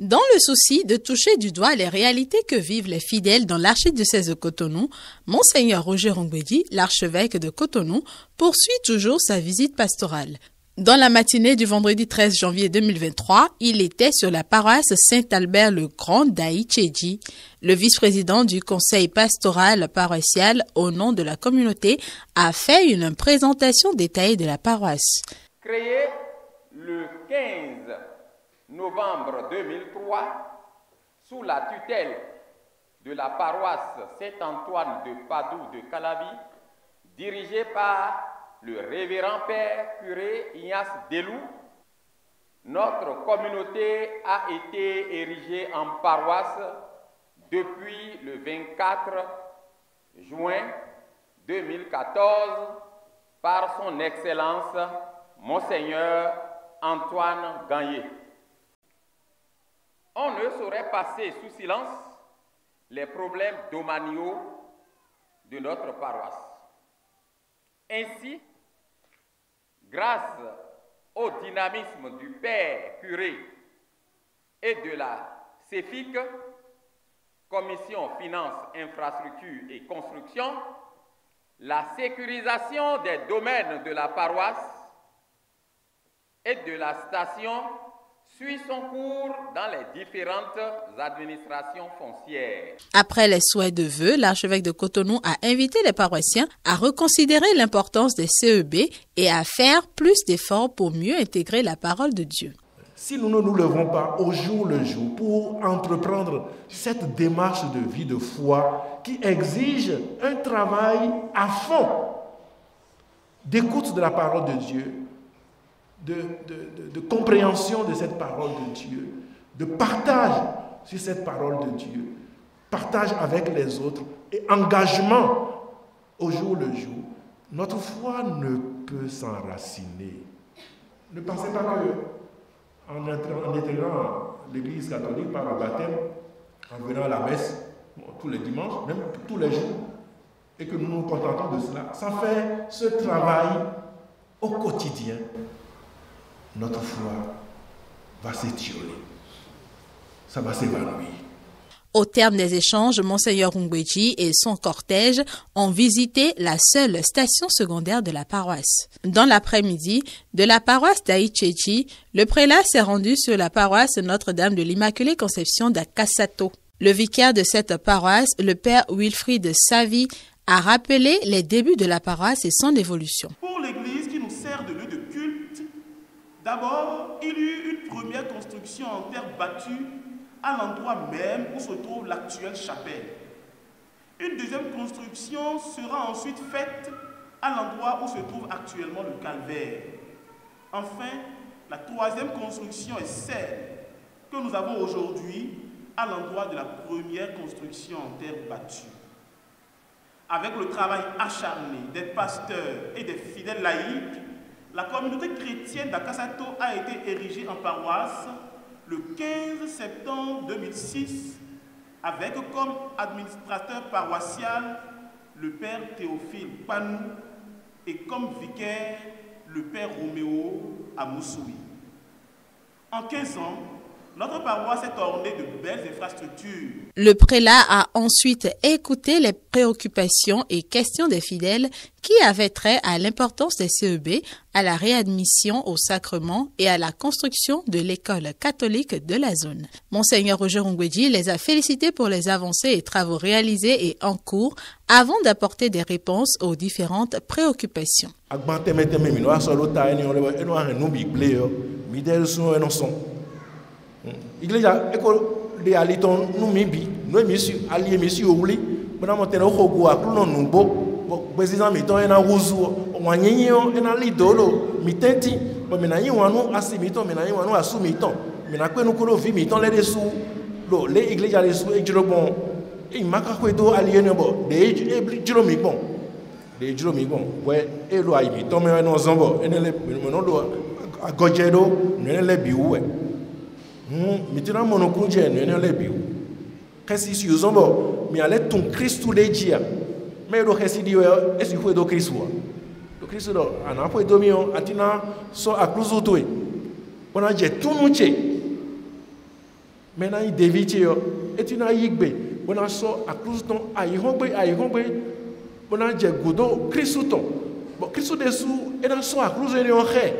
Dans le souci de toucher du doigt les réalités que vivent les fidèles dans l'archidiocèse de Cotonou, Monseigneur Roger Rongbedi, l'archevêque de Cotonou, poursuit toujours sa visite pastorale. Dans la matinée du vendredi 13 janvier 2023, il était sur la paroisse Saint-Albert-le-Grand d'Aïtchédji. Le vice-président du conseil pastoral paroissial, au nom de la communauté, a fait une présentation détaillée de la paroisse. Créé le 15 novembre 2003, sous la tutelle de la paroisse Saint-Antoine de Padoue de Calavi, dirigée par le révérend père curé Ignace Delou, notre communauté a été érigée en paroisse depuis le 24 juin 2014 par son Excellence Monseigneur Antoine Gagné. On ne saurait passer sous silence les problèmes domaniaux de notre paroisse. Ainsi, grâce au dynamisme du père curé et de la CEFIC, Commission Finances, Infrastructures et Construction, la sécurisation des domaines de la paroisse et de la station suit son cours dans les différentes administrations foncières. Après les souhaits de vœux, l'archevêque de Cotonou a invité les paroissiens à reconsidérer l'importance des CEB et à faire plus d'efforts pour mieux intégrer la parole de Dieu. Si nous ne nous levons pas au jour le jour pour entreprendre cette démarche de vie de foi qui exige un travail à fond d'écoute de la parole de Dieu, de compréhension de cette parole de Dieu, de partage sur cette parole de Dieu, partage avec les autres et engagement au jour le jour, notre foi ne peut s'enraciner. Ne pensez pas que en intégrant l'Église catholique par le baptême, en venant à la messe tous les dimanches, même tous les jours, et que nous nous contentons de cela, sans faire ce travail au quotidien, notre foi va s'étioler, ça va s'évanouir. Au terme des échanges, Monseigneur Rongbedi et son cortège ont visité la seule station secondaire de la paroisse. Dans l'après-midi, de la paroisse d'Aïtchédji, le prélat s'est rendu sur la paroisse Notre-Dame de l'Immaculée Conception d'Akasato. Le vicaire de cette paroisse, le père Wilfried Savi, a rappelé les débuts de la paroisse et son évolution. Pour l'église qui nous sert de lieu de culte, d'abord, il y eut une première construction en terre battue à l'endroit même où se trouve l'actuelle chapelle. Une deuxième construction sera ensuite faite à l'endroit où se trouve actuellement le calvaire. Enfin, la troisième construction est celle que nous avons aujourd'hui à l'endroit de la première construction en terre battue. Avec le travail acharné des pasteurs et des fidèles laïcs, la communauté chrétienne d'Akasato a été érigée en paroisse le 15 septembre 2006 avec comme administrateur paroissial le père Théophile Panou et comme vicaire le père Roméo Amoussoui. En 15 ans, notre paroisse est ornée de belles infrastructures. Le prélat a ensuite écouté les préoccupations et questions des fidèles qui avaient trait à l'importance des CEB, à la réadmission au sacrement et à la construction de l'école catholique de la zone. Monseigneur Roger Rongbedi les a félicités pour les avancées et travaux réalisés et en cours avant d'apporter des réponses aux différentes préoccupations. Iglesia eko de aliton numibi no emisi ali emisi owuli bona motena ogogo akuno nubo bezizan miton ena wuzu wanyenyo ena lidolo mitenti bo menayi wanu asimiton menayi wanu asumiton menakwe nukulo vi miton le desu lo le iglesia desu ejrobon e maka kwedo aliene bo de ejromi bon we elo ayi miton me no zombo enele meno do agojedo nele biwe Maintenant, mon congé n'est pas le bio. Qu'est-ce que c'est que mais allez ton Christ les dia. Mais le qu'est-ce qu'il dit est-ce qu'il faut de Christ le Christ là, on a pas de mieux, atina so à cause de toi. On a dit tout nous tché. Maintenant, il dévite, et tu n'as yigbe. On a so à cause ton aïrombe, on a dit goudon, Chrisouton. Bon, Chrisou dessous, et on so à cause de l'enré.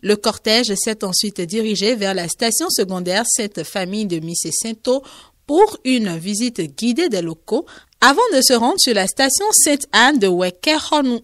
Le cortège s'est ensuite dirigé vers la station secondaire Sainte-Famille de Missé-Sainto pour une visite guidée des locaux avant de se rendre sur la station Sainte-Anne de Wekehonou.